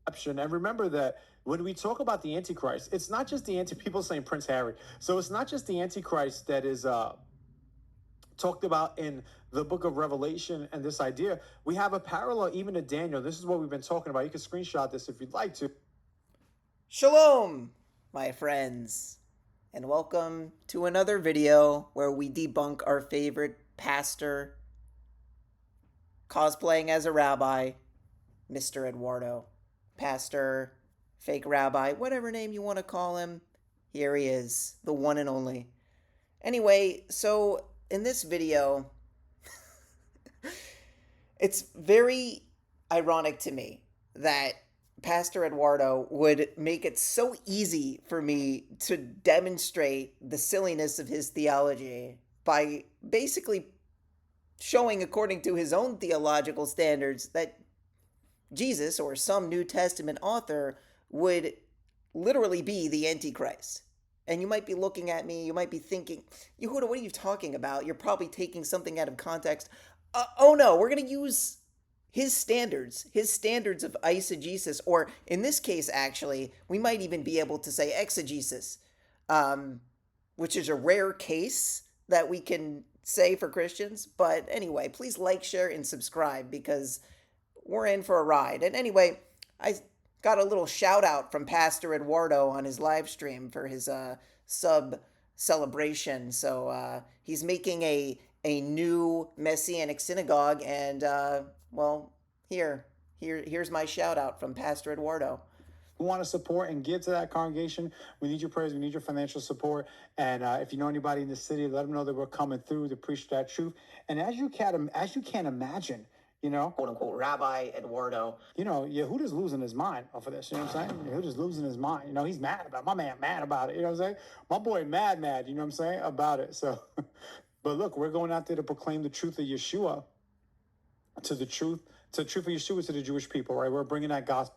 Rapture. And remember that when we talk about the Antichrist, it's not just the people saying Prince Harry. So it's not just the Antichrist that is talked about in the book of Revelation and this idea. We have a parallel even to Daniel. This is what we've been talking about. You can screenshot this if you'd like to. Shalom, my friends, and welcome to another video where we debunk our favorite pastor cosplaying as a rabbi, Mr. Eduardo. Pastor, fake rabbi, whatever name you want to call him, here he is, the one and only. Anyway, so in this video, it's very ironic to me that Pastor Eduardo would make it so easy for me to demonstrate the silliness of his theology by basically showing, according to his own theological standards, that Jesus or some New Testament author would literally be the Antichrist. And you might be looking at me, you might be thinking, Yehuda, what are you talking about? You're probably taking something out of context. Oh no, we're going to use his standards of eisegesis, or in this case, actually, we might even be able to say exegesis, which is a rare case that we can say for Christians. But anyway, please like, share, and subscribe because we're in for a ride. And anyway, I got a little shout out from Pastor Eduardo on his live stream for his sub celebration. So he's making a new messianic synagogue, and well, here's my shout out from Pastor Eduardo. We want to support and give to that congregation. We need your prayers. We need your financial support. And if you know anybody in the city, let them know that we're coming through to preach that truth. And as you can imagine, you know, quote unquote, Rabbi Eduardo, you know, Yehuda's losing his mind off of this. You know what I'm saying? Yehuda's losing his mind. You know, he's mad about it. My man mad about it. You know what I'm saying? My boy mad, you know what I'm saying, about it. So, but look, we're going out there to proclaim the truth of Yeshua to the truth of Yeshua to the Jewish people, right? We're bringing that gospel.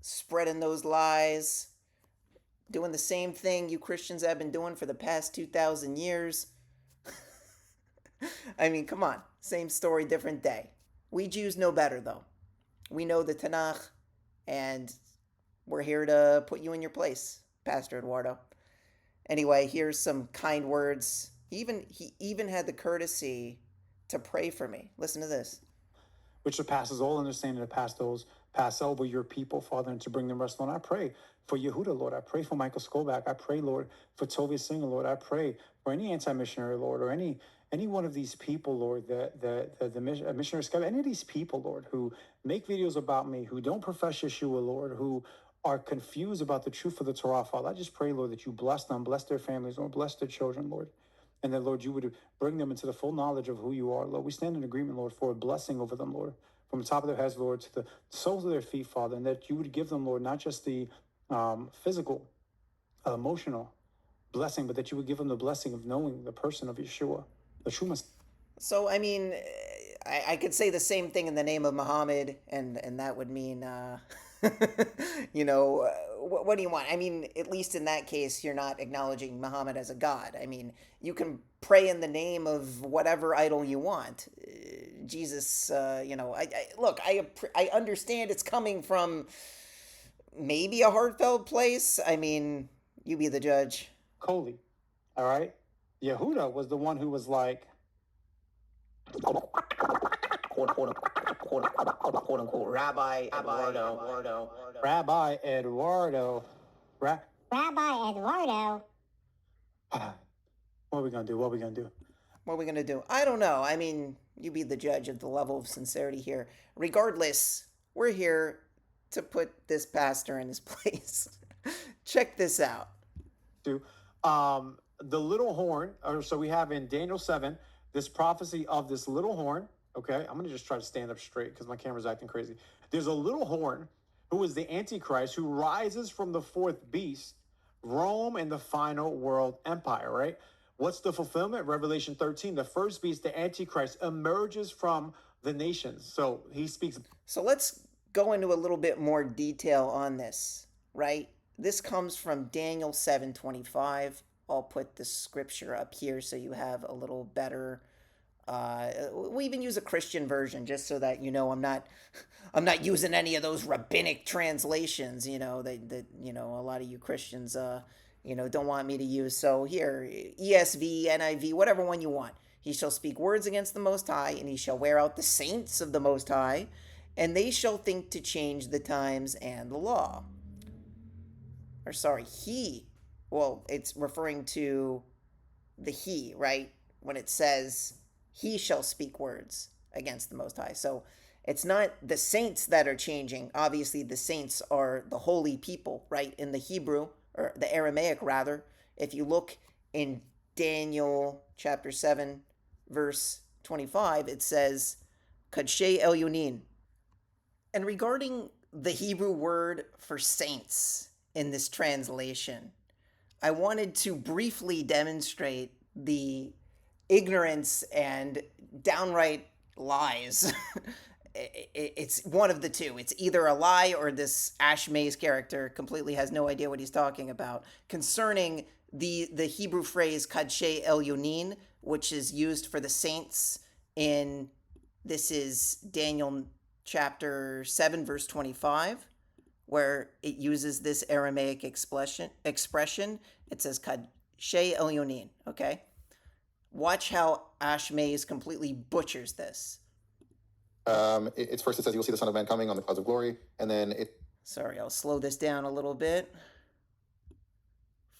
Spreading those lies, doing the same thing you Christians have been doing for the past 2,000 years. I mean, come on. Same story, different day. We Jews know better, though. We know the Tanach, and we're here to put you in your place, Pastor Eduardo. Anyway, here's some kind words. He even had the courtesy to pray for me. Listen to this. Which surpasses all understanding, to pass over your people, Father, and to bring them rest. Lord, I pray for Yehuda, Lord. I pray for Michael Skolback. I pray, Lord, for Tovia Singer, Lord. I pray for any anti-missionary, Lord, or any one of these people, Lord, the missionaries, any of these people, Lord, who make videos about me, who don't profess Yeshua, Lord, who are confused about the truth of the Torah, Father. I just pray, Lord, that you bless them, bless their families, Lord, bless their children, Lord. And that, Lord, you would bring them into the full knowledge of who you are, Lord. We stand in agreement, Lord, for a blessing over them, Lord, from the top of their heads, Lord, to the soles of their feet, Father, and that you would give them, Lord, not just the physical, emotional blessing, but that you would give them the blessing of knowing the person of Yeshua, the true Messiah. So, I mean, I could say the same thing in the name of Muhammad, and that would mean, you know, what do you want? I mean, at least in that case, you're not acknowledging Muhammad as a god. I mean, you can pray in the name of whatever idol you want. Jesus, you know, look, I understand it's coming from maybe a heartfelt place. I mean, you be the judge. Koli, all right? Yehuda was the one who was like, quote unquote, Rabbi Eduardo. Rabbi Eduardo. Rabbi Eduardo. What are we going to do? What are we going to do? I don't know. I mean, you be the judge of the level of sincerity here. Regardless, we're here to put this pastor in his place. Check this out. The little horn, so we have in Daniel 7, this prophecy of this little horn. Okay, I'm going to just try to stand up straight because my camera's acting crazy. There's a little horn who is the Antichrist who rises from the fourth beast, Rome and the final world empire, right? What's the fulfillment? Revelation 13, the first beast, the Antichrist, emerges from the nations. So he speaks. So let's go into a little bit more detail on this, right? This comes from Daniel 7:25. I'll put the scripture up here so you have a little better We even use a Christian version just so that I'm not using any of those rabbinic translations. That a lot of you Christians don't want me to use. So here, ESV, NIV, whatever one you want. He shall speak words against the Most High, and he shall wear out the saints of the Most High, and they shall think to change the times and the law. Or sorry, he. Well, it's referring to the he, right? When it says he shall speak words against the Most High. So it's not the saints that are changing. Obviously, the saints are the holy people, right? In the Hebrew, or the Aramaic rather, if you look in Daniel chapter 7, verse 25, it says, Kadshei Elyonin. And regarding the Hebrew word for saints in this translation, I wanted to briefly demonstrate the ignorance and downright lies. It's one of the two. It's either a lie or this Ash Mays character completely has no idea what he's talking about concerning the Hebrew phrase Kadshei Elyonin, which is used for the saints this is Daniel chapter 7, verse 25, where it uses this Aramaic expression. It says Kadshei Elyonin, okay? Watch how Ash Mays completely butchers this. It's first, it says, you will see the Son of Man coming on the clouds of glory, and then Sorry, I'll slow this down a little bit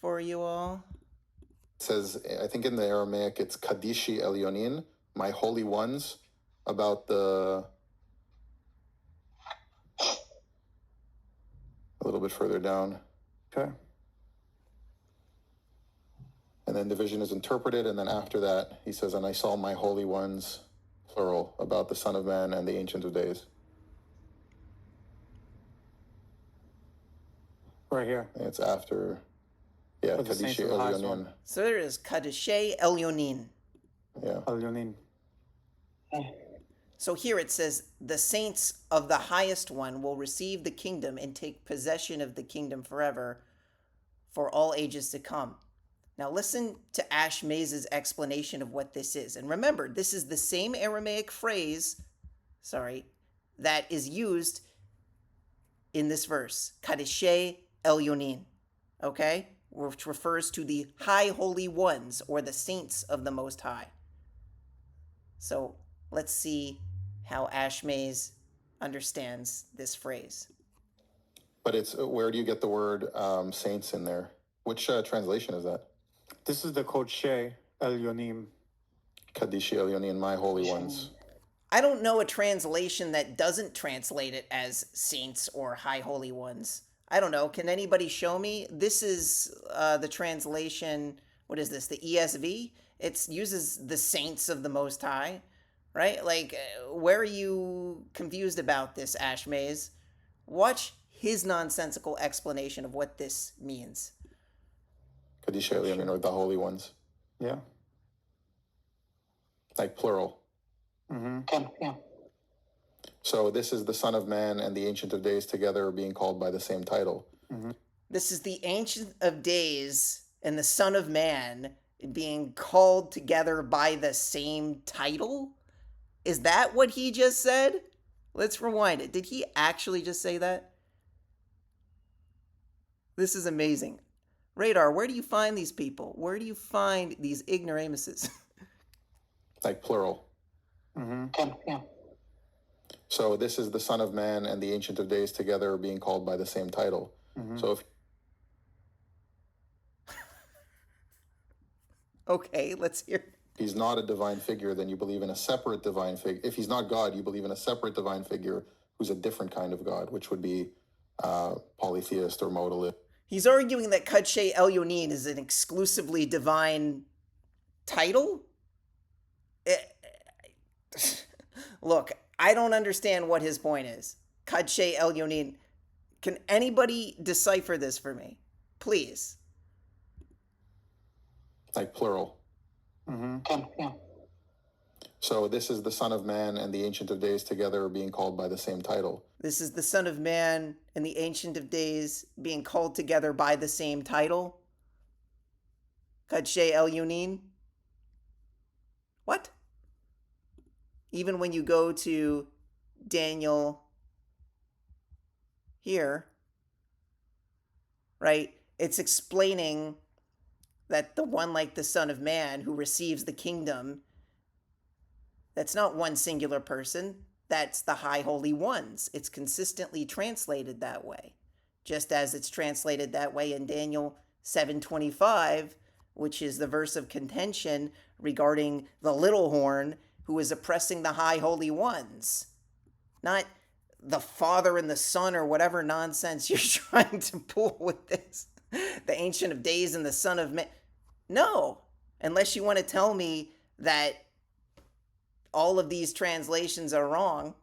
for you all. It says, I think in the Aramaic, it's Kadishi Elyonin, my holy ones, about a little bit further down. Okay. And then the vision is interpreted, and then after that, he says, and I saw my holy ones, plural, about the Son of Man and the Ancient of Days. Right here. And it's after, yeah, the saints Kadishi of the highest Elyonin. one. So there is Kadeshei Elyonin. Yeah. Elyonin. So here it says, the saints of the highest one will receive the kingdom and take possession of the kingdom forever for all ages to come. Now listen to Ash Mays' explanation of what this is. And remember, this is the same Aramaic phrase, that is used in this verse, Kadeshei Elyonin, okay? Which refers to the high holy ones or the saints of the Most High. So let's see how Ash Mays understands this phrase. But where do you get the word saints in there? Which translation is that? This is the Kodshe Elyonim. Kadishi Elyonin, my holy ones. I don't know a translation that doesn't translate it as saints or high holy ones. I don't know. Can anybody show me? This is the translation. What is this? The ESV? It uses the saints of the Most High, right? Like, where are you confused about this, Ash Mays? Watch his nonsensical explanation of what this means. Kadishi Elyonin, or the holy ones. Yeah. Like plural. Mm-hmm. Yeah. So this is the Son of Man and the Ancient of Days together being called by the same title. Mm-hmm. This is the Ancient of Days and the Son of Man being called together by the same title? Is that what he just said? Let's rewind it. Did he actually just say that? This is amazing. Radar, where do you find these people? Where do you find these ignoramuses? Like plural. Mm-hmm. Yeah. So this is the Son of Man and the Ancient of Days together being called by the same title. Mm-hmm. So if Okay, let's hear. he's not a divine figure, then you believe in a separate divine figure. If he's not God, you believe in a separate divine figure who's a different kind of God, which would be polytheist or modalist. He's arguing that Kadshei Elyonin is an exclusively divine title? Look, I don't understand what his point is. Kadshei Elyonin. Can anybody decipher this for me? Please. Like plural. Mm-hmm. Yeah. So this is the Son of Man and the Ancient of Days together being called by the same title. This is the Son of Man and the Ancient of Days being called together by the same title? Kadshei Elyonin? What? even when you go to Daniel here, right, it's explaining that the one like the Son of Man who receives the kingdom, that's not one singular person, that's the high holy ones. It's consistently translated that way, just as it's translated that way in Daniel 7:25, which is the verse of contention regarding the little horn who is oppressing the high holy ones. Not the Father and the Son or whatever nonsense you're trying to pull with this. The Ancient of Days and the Son of Man. No, unless you want to tell me that all of these translations are wrong.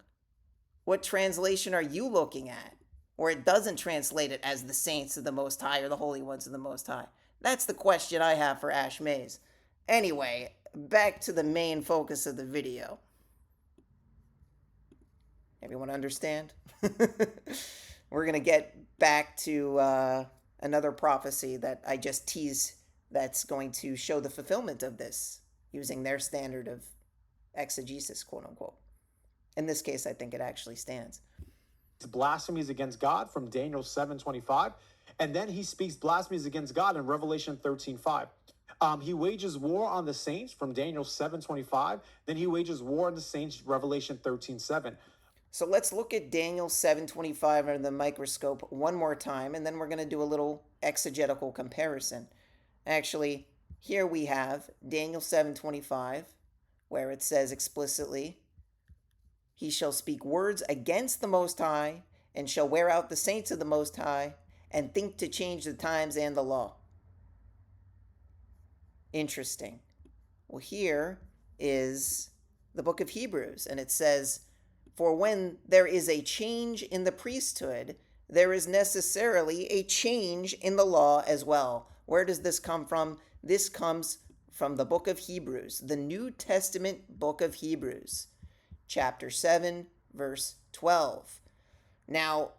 What translation are you looking at? Or it doesn't translate it as the saints of the Most High or the holy ones of the Most High? That's the question I have for Ash Mays. Anyway, back to the main focus of the video. Everyone understand? We're going to get back to another prophecy that I just teased that's going to show the fulfillment of this using their standard of exegesis, quote unquote. In this case, I think it actually stands. Blasphemies against God from Daniel 7:25. And then he speaks blasphemies against God in Revelation 13:5. He wages war on the saints from Daniel 7:25. Then he wages war on the saints, Revelation 13:7. So let's look at Daniel 7:25 under the microscope one more time, and then we're going to do a little exegetical comparison. Actually, here we have Daniel 7:25, where it says explicitly, he shall speak words against the Most High, and shall wear out the saints of the Most High, and think to change the times and the law. Interesting. Well, here is the book of Hebrews, and it says, for when there is a change in the priesthood, there is necessarily a change in the law as well. Where does this come from? This comes from the book of Hebrews, the New Testament book of Hebrews, chapter 7, verse 12. Now,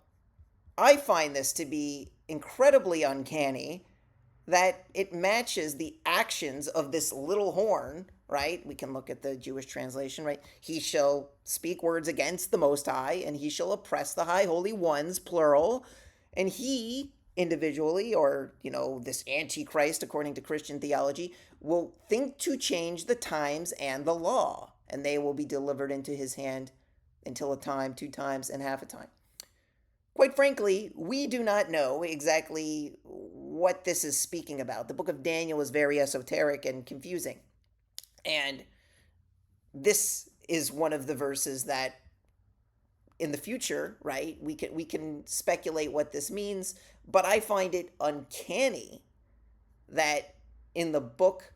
I find this to be incredibly uncanny that it matches the actions of this little horn, right? We can look at the Jewish translation, right? He shall speak words against the Most High, and he shall oppress the high holy ones, plural. And he, individually, or, this Antichrist, according to Christian theology, will think to change the times and the law, and they will be delivered into his hand until a time, 2 times, and half a time. Quite frankly, we do not know exactly what this is speaking about. The book of Daniel is very esoteric and confusing. And this is one of the verses that in the future, right, we can speculate what this means, but I find it uncanny that in the book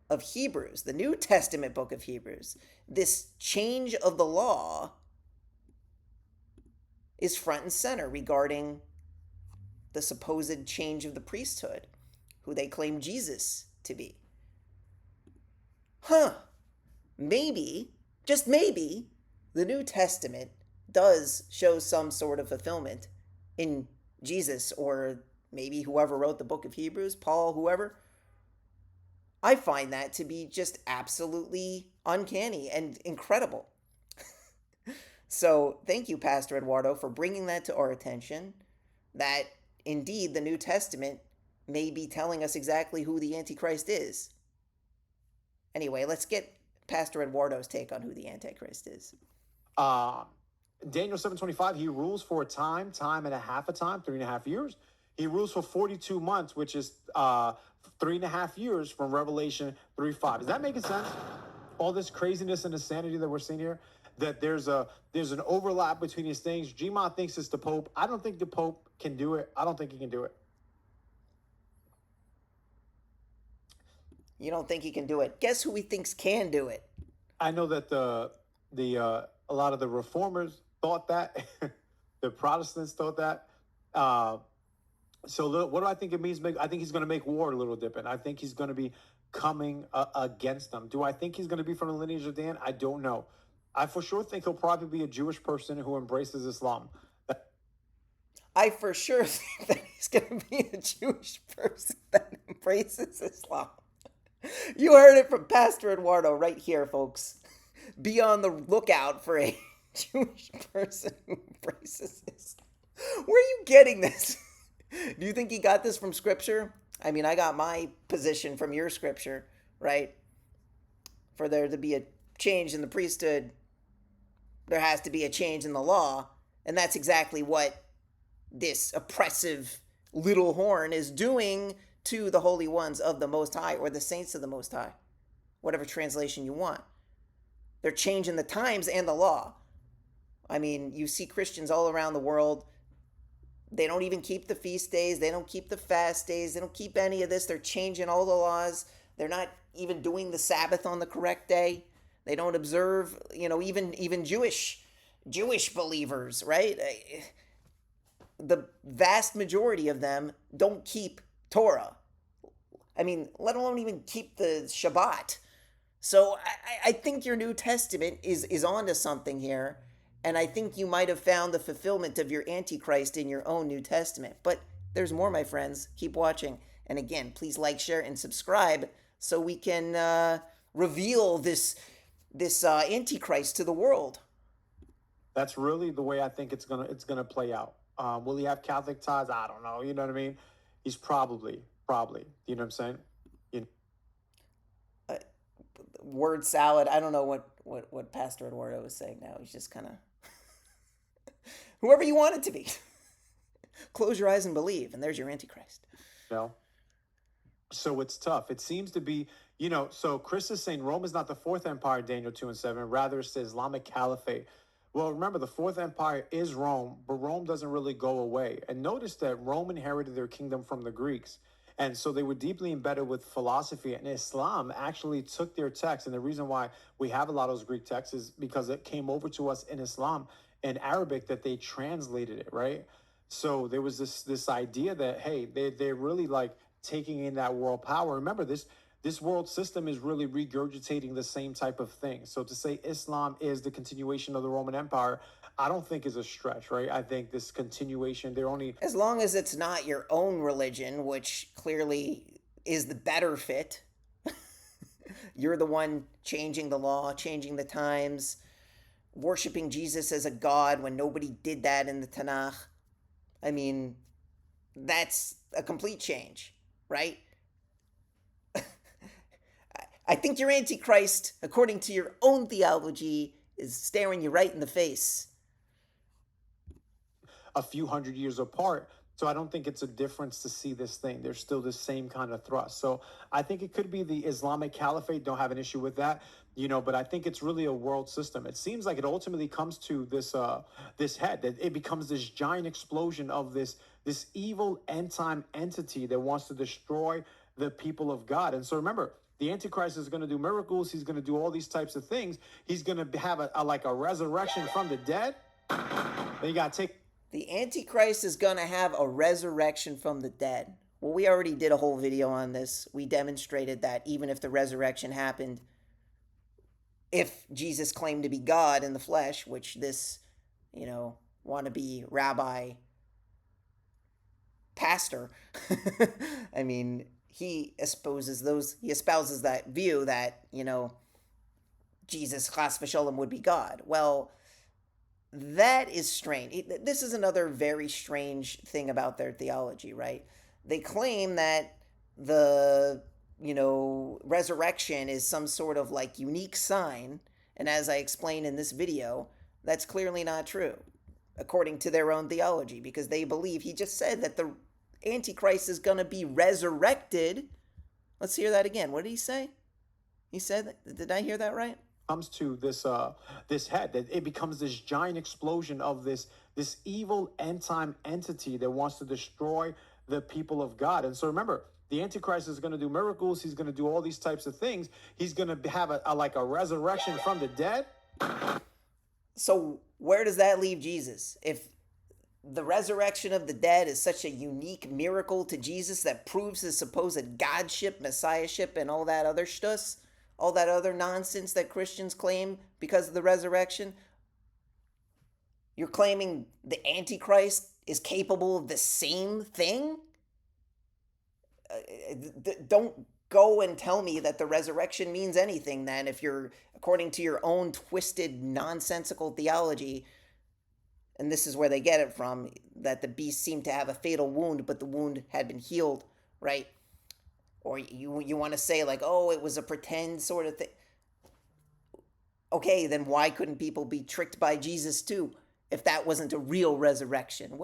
of Hebrews, the New Testament book of Hebrews, this change of the law is front and center regarding the supposed change of the priesthood, who they claim Jesus to be. Maybe, just maybe, the New Testament does show some sort of fulfillment in Jesus, or maybe whoever wrote the book of Hebrews, Paul, whoever. I find that to be just absolutely uncanny and incredible. So thank you, Pastor Eduardo, for bringing that to our attention, that indeed the New Testament may be telling us exactly who the Antichrist is. Anyway, let's get Pastor Eduardo's take on who the Antichrist is. Daniel 7:25, he rules for a time and a half a time, 3.5 years. He rules for 42 months, which is 3.5 years from Revelation 3:5. Is that making sense? All this craziness and insanity that we're seeing here, that there's an overlap between these things. Gmod thinks it's the Pope. I don't think the Pope can do it. I don't think he can do it. You don't think he can do it? Guess who he thinks can do it? I know that a lot of the reformers thought that. The Protestants thought that. So what do I think it means? I think he's going to make war, Little Dippin'. I think he's going to be coming against them. Do I think he's going to be from the lineage of Dan? I don't know. I for sure think he'll probably be a Jewish person who embraces Islam. I for sure think that he's going to be a Jewish person that embraces Islam. You heard it from Pastor Eduardo right here, folks. be on the lookout for a Jewish person who embraces Islam. Where are you getting this? Do you think he got this from scripture? I mean, I got my position from your scripture, right? For there to be a change in the priesthood, there has to be a change in the law. And that's exactly what this oppressive little horn is doing to the holy ones of the Most High, or the saints of the Most High, whatever translation you want. They're changing the times and the law. I mean, you see Christians all around the world. They don't even keep the feast days. They don't keep the fast days. They don't keep any of this. They're changing all the laws. They're not even doing the Sabbath on the correct day. They don't observe, even Jewish believers, right? The vast majority of them don't keep Torah. I mean, let alone even keep the Shabbat. So I think your New Testament is onto something here. And I think you might have found the fulfillment of your Antichrist in your own New Testament. But there's more, my friends. Keep watching. And again, please like, share, and subscribe so we can reveal this Antichrist to the world. That's really the way I think it's gonna play out. Will he have Catholic ties? I don't know. You know what I mean? He's probably. You know what I'm saying? Word salad. I don't know what Pastor Eduardo is saying now. He's just kind of whoever you want it to be. Close your eyes and believe, and there's your Antichrist. No. So it's tough. It seems to be, so Chris is saying Rome is not the fourth empire, Daniel 2:7. Rather, it's the Islamic Caliphate. Well, remember, the fourth empire is Rome, but Rome doesn't really go away. And notice that Rome inherited their kingdom from the Greeks. And so they were deeply embedded with philosophy, and Islam actually took their text. And the reason why we have a lot of those Greek texts is because it came over to us in Islam, in Arabic, that they translated it, right? So there was this idea that, hey, they're really like taking in that world power. Remember, this world system is really regurgitating the same type of thing. So to say Islam is the continuation of the Roman Empire, I don't think is a stretch, right? I think this continuation, they're only... As long as it's not your own religion, which clearly is the better fit. You're the one changing the law, changing the times, worshiping Jesus as a god when nobody did that in the Tanach. I mean, that's a complete change, right? I think your Antichrist, according to your own theology, is staring you right in the face. A few hundred years apart. So I don't think it's a difference to see this thing. There's still the same kind of thrust. So I think it could be the Islamic Caliphate. Don't have an issue with that, but I think it's really a world system. It seems like it ultimately comes to this head, that it becomes this giant explosion of this evil end time entity that wants to destroy the people of God. And so remember, the Antichrist is going to do miracles. He's going to do all these types of things. He's going to have a resurrection from the dead. Then you got to take... The Antichrist is going to have a resurrection from the dead. Well, we already did a whole video on this. We demonstrated that even if the resurrection happened, if Jesus claimed to be God in the flesh, which this, wannabe rabbi pastor, I mean, he espouses that view that, Jesus, chas v'sholem, would be God. Well, that is strange. This is another very strange thing about their theology, right? They claim that the, resurrection is some sort of like unique sign. And as I explained in this video, that's clearly not true, according to their own theology, because they believe, he just said that the Antichrist is going to be resurrected. Let's hear that again. What did he say? He said, did I hear that right? Comes to this head, that it becomes this giant explosion of this evil end time entity that wants to destroy the people of God. And so remember, the Antichrist is going to do miracles. He's going to do all these types of things. He's going to have a resurrection from the dead. So where does that leave Jesus? If the resurrection of the dead is such a unique miracle to Jesus that proves his supposed godship, messiahship, and all that other shtus, all that other nonsense that Christians claim because of the resurrection, you're claiming the Antichrist is capable of the same thing? Don't go and tell me that the resurrection means anything then, if you're, according to your own twisted, nonsensical theology, and this is where they get it from, that the beast seemed to have a fatal wound, but the wound had been healed, right? Or you want to say like, oh, it was a pretend sort of thing. Okay, then why couldn't people be tricked by Jesus too, if that wasn't a real resurrection?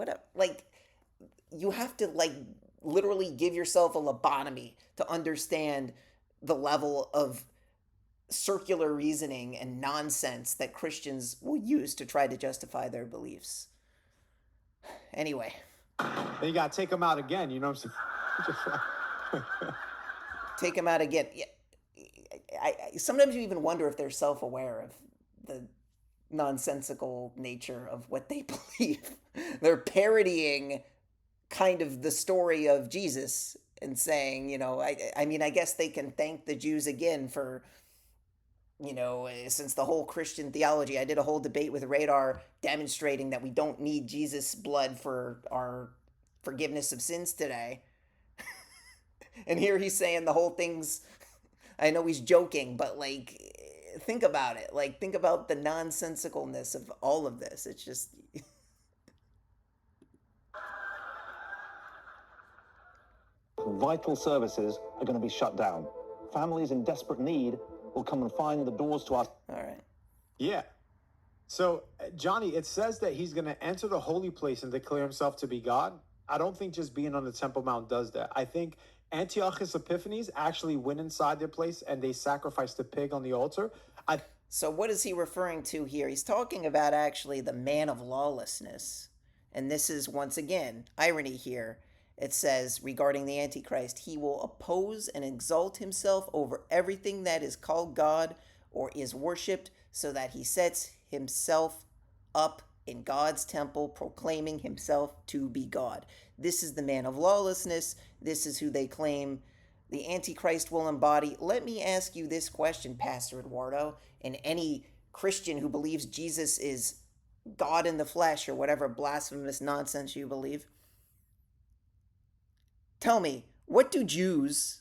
You have to literally give yourself a lobotomy to understand the level of circular reasoning and nonsense that Christians will use to try to justify their beliefs. Anyway. Then you got to take them out again, you know what I'm saying? Take them out again. Yeah. I sometimes you even wonder if they're self-aware of the nonsensical nature of what they believe. They're parodying kind of the story of Jesus and saying, I mean, I guess they can thank the Jews again for, since the whole Christian theology, I did a whole debate with Radar demonstrating that we don't need Jesus' blood for our forgiveness of sins today. And here he's saying the whole thing's, I know he's joking, but think about it. Think about the nonsensicalness of all of this. It's just... Vital services are going to be shut down. Families in desperate need will come and find the doors to us. All right. Yeah. So, Johnny, it says that he's going to enter the holy place and declare himself to be God. I don't think just being on the Temple Mount does that. I think Antiochus Epiphanes actually went inside their place and they sacrificed a pig on the altar. So what is he referring to here? He's talking about actually the man of lawlessness. And this is, once again, irony here. It says, regarding the Antichrist, he will oppose and exalt himself over everything that is called God or is worshipped, so that he sets himself up in God's temple, proclaiming himself to be God. This is the man of lawlessness. This is who they claim the Antichrist will embody. Let me ask you this question, Pastor Eduardo, and any Christian who believes Jesus is God in the flesh or whatever blasphemous nonsense you believe. Tell me, what do Jews,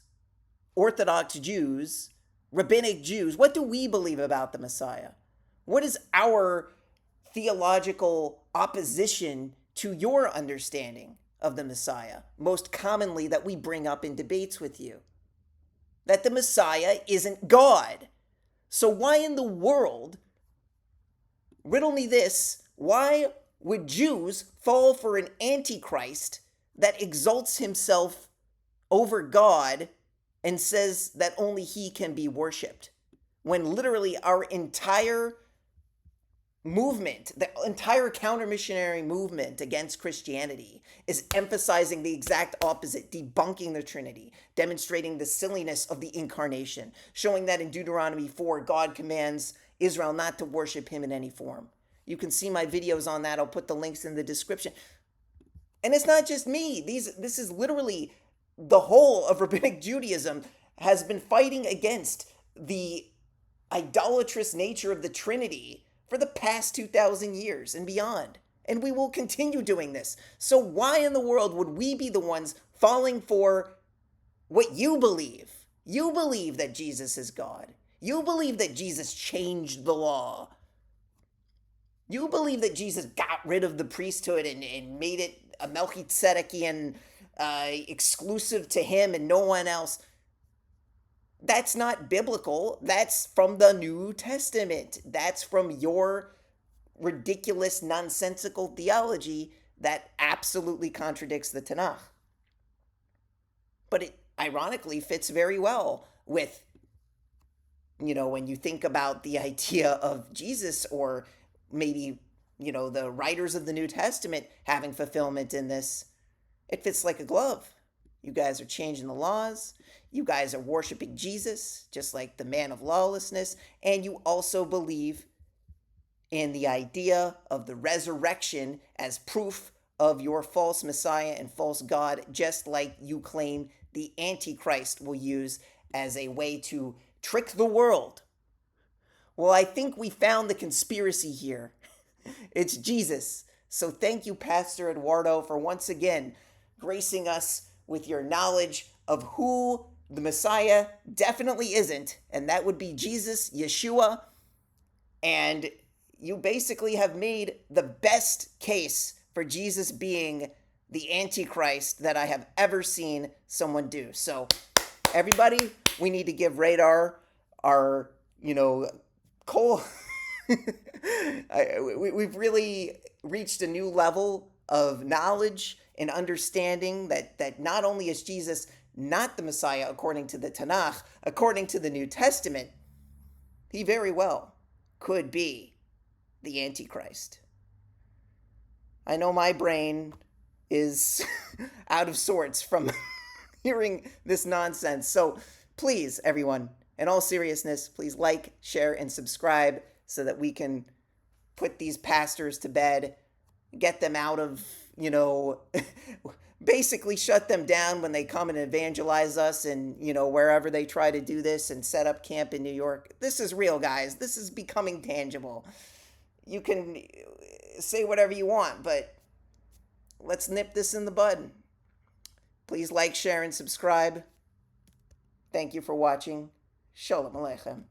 Orthodox Jews, Rabbinic Jews, what do we believe about the Messiah? What is our theological opposition to your understanding of the Messiah, most commonly that we bring up in debates with you? That the Messiah isn't God. So why in the world, riddle me this, why would Jews fall for an Antichrist that exalts himself over God and says that only he can be worshipped, when literally our entire movement, the entire counter-missionary movement against Christianity is emphasizing the exact opposite, debunking the Trinity, demonstrating the silliness of the incarnation, showing that in Deuteronomy 4, God commands Israel not to worship him in any form. You can see my videos on that. I'll put the links in the description. And it's not just me. This is literally the whole of Rabbinic Judaism has been fighting against the idolatrous nature of the Trinity for the past 2,000 years and beyond. And we will continue doing this. So why in the world would we be the ones falling for what you believe? You believe that Jesus is God. You believe that Jesus changed the law. You believe that Jesus got rid of the priesthood and made it a Melchizedekian exclusive to him and no one else. That's not biblical. That's from the New Testament. That's from your ridiculous, nonsensical theology that absolutely contradicts the Tanach. But it ironically fits very well with, when you think about the idea of Jesus, or maybe, the writers of the New Testament having fulfillment in this. It fits like a glove. You guys are changing the laws. You guys are worshiping Jesus, just like the man of lawlessness. And you also believe in the idea of the resurrection as proof of your false Messiah and false God, just like you claim the Antichrist will use as a way to trick the world. Well, I think we found the conspiracy here. It's Jesus. So thank you, Pastor Eduardo, for once again gracing us with your knowledge of who the Messiah definitely isn't, and that would be Jesus, Yeshua, and you basically have made the best case for Jesus being the Antichrist that I have ever seen someone do. So, everybody, we need to give Radar our, coal. We've really reached a new level of knowledge and understanding that not only is Jesus not the Messiah according to the Tanach, according to the New Testament, he very well could be the Antichrist. I know my brain is out of sorts from hearing this nonsense. So please, everyone, in all seriousness, please like, share, and subscribe so that we can put these pastors to bed, get them out of, basically shut them down when they come and evangelize us and, wherever they try to do this and set up camp in New York. This is real, guys. This is becoming tangible. You can say whatever you want, but let's nip this in the bud. Please like, share, and subscribe. Thank you for watching. Shalom Aleichem.